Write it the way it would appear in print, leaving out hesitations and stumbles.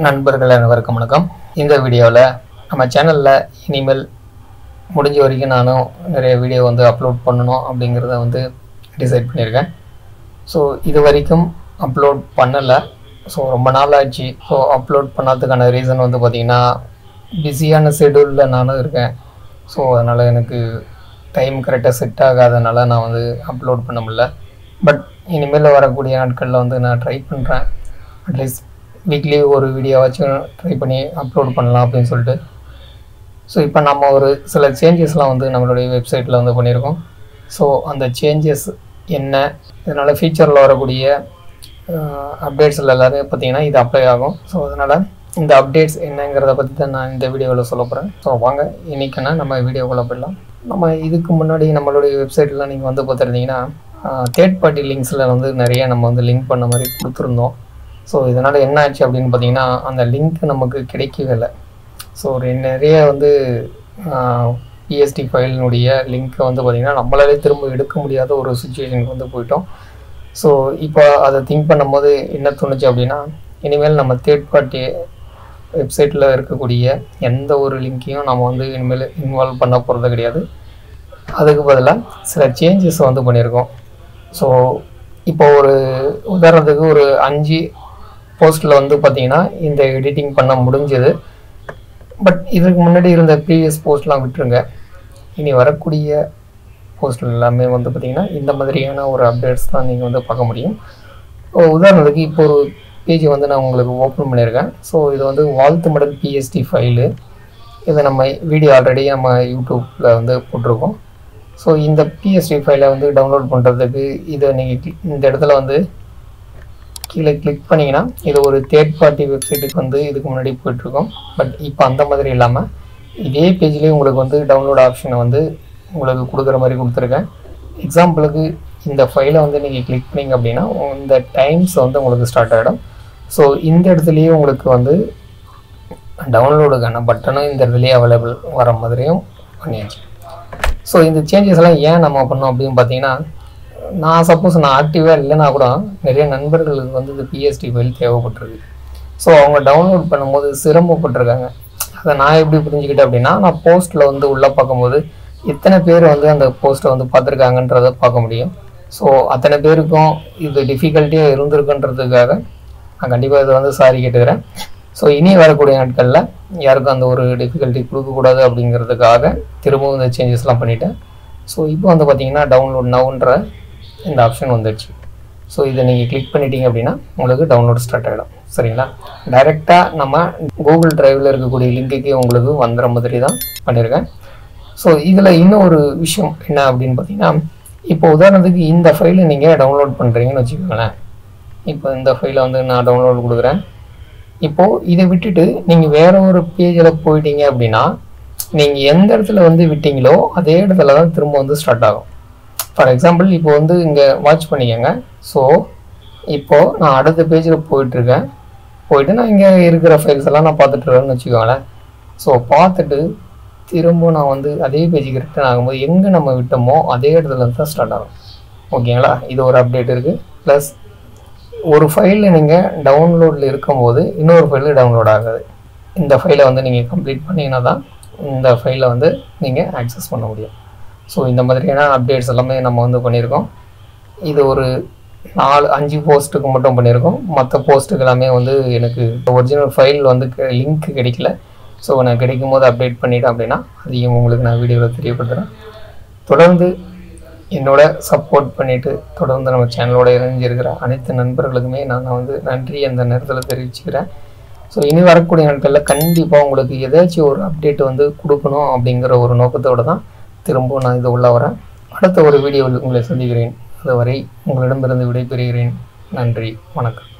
நண்பர்கள் அனைவருக்கும் வணக்கம். இந்த வீடியோவில் நம்ம சேனலில் இனிமேல் முடிஞ்ச வரைக்கும் நானும் நிறைய வீடியோ வந்து அப்லோட் பண்ணணும் அப்படிங்கிறத வந்து டிசைட் பண்ணியிருக்கேன். ஸோ இது வரைக்கும் அப்லோட் பண்ணலை. ஸோ ரொம்ப நாள் ஆச்சு. ஸோ அப்லோட் பண்ணாததுக்கான ரீசன் வந்து பார்த்திங்கன்னா பிஸியான ஷெடியூலில் நானும் இருக்கேன். ஸோ அதனால் எனக்கு டைம் கரெக்டாக செட் ஆகாதனால நான் வந்து அப்லோட் பண்ண முடியல. பட் இனிமேல் வரக்கூடிய நாட்களில் வந்து நான் ட்ரை பண்ணுறேன். அட்லீஸ்ட் வீக்லி ஒரு வீடியோவாச்சும் ட்ரை பண்ணி அப்லோட் பண்ணலாம் அப்படின்னு சொல்லிட்டு. ஸோ இப்போ நம்ம ஒரு சில சேஞ்சஸ்லாம் வந்து நம்மளுடைய வெப்சைட்டில் வந்து பண்ணியிருக்கோம். ஸோ அந்த சேஞ்சஸ் என்ன, இதனால் ஃபியூச்சரில் வரக்கூடிய அப்டேட்ஸில் எல்லாமே பார்த்திங்கன்னா இது அப்ளை ஆகும். ஸோ அதனால் இந்த அப்டேட்ஸ் என்னங்கிறத பற்றி தான் நான் இந்த வீடியோவில் சொல்ல போகிறேன். ஸோ வாங்க இன்றைக்கினா நம்ம வீடியோக்குள்ளே போயிடலாம். நம்ம இதுக்கு முன்னாடி நம்மளுடைய வெப்சைட்டில் நீங்கள் வந்து பார்த்துருந்தீங்கன்னா தேர்ட் பார்ட்டி லிங்க்ஸில் வந்து நிறைய நம்ம வந்து லிங்க் பண்ண மாதிரி கொடுத்துருந்தோம். ஸோ இதனால் என்ன ஆச்சு அப்படின்னு பார்த்தீங்கன்னா அந்த லிங்க் நமக்கு கிடைக்கவே இல்லை. ஸோ நிறைய வந்து பிஎஸ்டி ஃபைலினுடைய லிங்க்கை வந்து பார்த்திங்கன்னா நம்மளாலே திரும்ப எடுக்க முடியாத ஒரு சுச்சுவேஷனுக்கு வந்து போயிட்டோம். ஸோ இப்போ அதை திங்க் பண்ணும்போது என்ன தோணுச்சு அப்படின்னா, இனிமேல் நம்ம தேர்ட் பார்ட்டி வெப்சைட்டில் இருக்கக்கூடிய எந்த ஒரு லிங்க்கையும் நம்ம வந்து இனிமேல் இன்வால்வ் பண்ண போகிறது கிடையாது. அதுக்கு பதிலாக சில சேஞ்சஸ் வந்து பண்ணியிருக்கோம். ஸோ இப்போ ஒரு உதாரணத்துக்கு ஒரு 5 போஸ்ட்டில் வந்து பார்த்திங்கன்னா இந்த எடிட்டிங் பண்ண முடிஞ்சது. பட் இதுக்கு முன்னாடி இருந்த ப்ரீவியஸ் போஸ்ட்லாம் விட்டுருங்க. இனி வரக்கூடிய போஸ்ட்டில் எல்லாமே வந்து பார்த்திங்கன்னா இந்த மாதிரியான ஒரு அப்டேட்ஸ் தான் நீங்கள் வந்து பார்க்க முடியும். உதாரணத்துக்கு இப்போ ஒரு பேஜ் வந்து நான் உங்களுக்கு ஓப்பன் பண்ணியிருக்கேன். ஸோ இது வந்து வாழ்த்து மடல் பிஎஸ்டி ஃபைலு. இதை நம்ம வீடியோ ஆல்ரெடி நம்ம யூடியூப்பில் வந்து போட்டிருக்கோம். ஸோ இந்த பிஎஸ்டி ஃபைலை வந்து டவுன்லோட் பண்ணுறதுக்கு இதை நீங்கள் இந்த இடத்துல வந்து கீழே கிளிக் பண்ணிங்கன்னா இது ஒரு தேர்ட் பார்ட்டி வெப்சைட்டுக்கு வந்து இதுக்கு முன்னாடி போயிட்டுருக்கோம். பட் இப்போ அந்த மாதிரி இல்லாமல் இதே பேஜ்லேயே உங்களுக்கு வந்து டவுன்லோட் ஆப்ஷனை வந்து உங்களுக்கு கொடுக்குற மாதிரி கொடுத்துருக்கேன். எக்ஸாம்பிளுக்கு இந்த ஃபைலை வந்து நீங்கள் கிளிக் பண்ணிங்க அப்படின்னா இந்த டைம்ஸ் வந்து உங்களுக்கு ஸ்டார்ட் ஆகிடும். ஸோ இந்த இடத்துலையே உங்களுக்கு வந்து டவுன்லோடுக்கான பட்டனும் இந்த இடத்துலையே அவைலபிள் வர மாதிரியும் பண்ணியாச்சு. ஸோ இந்த சேஞ்சஸ் எல்லாம் ஏன் நம்ம பண்ணோம் அப்படின்னு பார்த்தீங்கன்னா, நான் சப்போஸ் நான் ஆக்டிவாக இல்லைன்னா கூட நிறைய நண்பர்களுக்கு வந்து இந்த பிஎஸ்டி ஃபைல் தேவைப்பட்டிருக்கு. ஸோ அவங்க டவுன்லோட் பண்ணும்போது சிரமப்பட்டிருக்காங்க. அதை நான் எப்படி புரிஞ்சுக்கிட்டேன் அப்படின்னா, நான் போஸ்ட்டில் வந்து உள்ளே பார்க்கும்போது எத்தனை பேர் வந்து அந்த போஸ்ட்டை வந்து பார்த்துருக்காங்கன்றதை பார்க்க முடியும். ஸோ அத்தனை பேருக்கும் இது டிஃபிகல்ட்டியாக இருந்திருக்குன்றதுக்காக நான் கண்டிப்பாக இதை வந்து சாரி கேட்டுக்கிறேன். ஸோ இனி வரக்கூடிய நாட்களில் யாருக்கும் அந்த ஒரு டிஃபிகல்ட்டி கொடுக்கக்கூடாது அப்படிங்கிறதுக்காக திரும்பவும் இந்த சேஞ்சஸ்லாம் பண்ணிவிட்டேன். ஸோ இப்போ வந்து பார்த்திங்கன்னா டவுன்லோட் நவுன்ற இந்த ஆப்ஷன் வந்துடுச்சு. ஸோ இதை நீங்கள் கிளிக் பண்ணிட்டீங்க அப்படின்னா உங்களுக்கு டவுன்லோட் ஸ்டார்ட் ஆகிடும். சரிங்களா? டைரெக்டாக நம்ம கூகுள் ட்ரைவில் இருக்கக்கூடிய லிங்க்குக்கு உங்களுக்கு வந்துடுற மாதிரி தான் பண்ணியிருக்கேன். ஸோ இதில் இன்னும் ஒரு விஷயம் என்ன அப்படின்னு பார்த்தீங்கன்னா, இப்போ உதாரணத்துக்கு இந்த ஃபைலை நீங்கள் டவுன்லோட் பண்ணுறீங்கன்னு வச்சுக்கோங்களேன். இப்போ இந்த ஃபைலை வந்து நான் டவுன்லோட் கொடுக்குறேன். இப்போது இதை விட்டுட்டு நீங்கள் வேறு ஒரு பேஜில் போயிட்டீங்க அப்படின்னா நீங்கள் எந்த இடத்துல வந்து விட்டீங்களோ அதே இடத்துல தான் திரும்ப வந்து ஸ்டார்ட் ஆகும். ஃபார் எக்ஸாம்பிள் இப்போ வந்து இங்கே வாட்ச் பண்ணிக்கோங்க. ஸோ இப்போது நான் அடுத்த பேஜில் போயிட்டுருக்கேன். போயிட்டு நான் இங்கே இருக்கிற ஃபைல்ஸ் எல்லாம் நான் பார்த்துட்ருக்கேன்னு வச்சுக்கோங்களேன். ஸோ பார்த்துட்டு திரும்ப நான் வந்து அதே பேஜுக்கு ரிட்டர்ன் ஆகும்போது எங்கே நம்ம விட்டோமோ அதே இடத்துல தான் ஸ்டார்ட் ஆகும். ஓகேங்களா? இது ஒரு அப்டேட் இருக்குது. ப்ளஸ் ஒரு ஃபைலில் நீங்கள் டவுன்லோடில் இருக்கும்போது இன்னொரு ஃபைலில் டவுன்லோட் ஆகாது. இந்த ஃபைலை வந்து நீங்கள் கம்ப்ளீட் பண்ணிங்கன்னா தான் இந்த ஃபைலை வந்து நீங்கள் ஆக்சஸ் பண்ண முடியும். ஸோ இந்த மாதிரியான அப்டேட்ஸ் எல்லாமே நம்ம வந்து பண்ணியிருக்கோம். இது ஒரு 4-5 போஸ்ட்டுக்கு மட்டும் பண்ணியிருக்கோம். மற்ற போஸ்ட்டுக்கு எல்லாமே வந்து எனக்கு ஒரிஜினல் ஃபைல் வந்து லிங்க் கிடைக்கல. ஸோ நான் கிடைக்கும் போது அப்டேட் பண்ணிட்டேன் அப்படின்னா அதையும் உங்களுக்கு நான் வீடியோவில் தெரியப்படுத்துகிறேன். தொடர்ந்து என்னோட சப்போர்ட் பண்ணிவிட்டு தொடர்ந்து நம்ம சேனலோட இணைஞ்சிருக்கிற அனைத்து நண்பர்களுக்குமே நான் வந்து நன்றி அந்த நேரத்தில் தெரிவிச்சுக்கிறேன். ஸோ இனி வரக்கூடிய நாட்களில் கண்டிப்பாக உங்களுக்கு ஏதாச்சும் ஒரு அப்டேட் வந்து கொடுக்கணும் அப்படிங்கிற ஒரு நோக்கத்தோடு தான் திரும்பவும் நான் இது உள்ள வரேன். அடுத்த ஒரு வீடியோவில் உங்களை சந்திக்கிறேன். அதுவரை உங்களிடமிருந்து விடைபெறுகிறேன். நன்றி, வணக்கம்.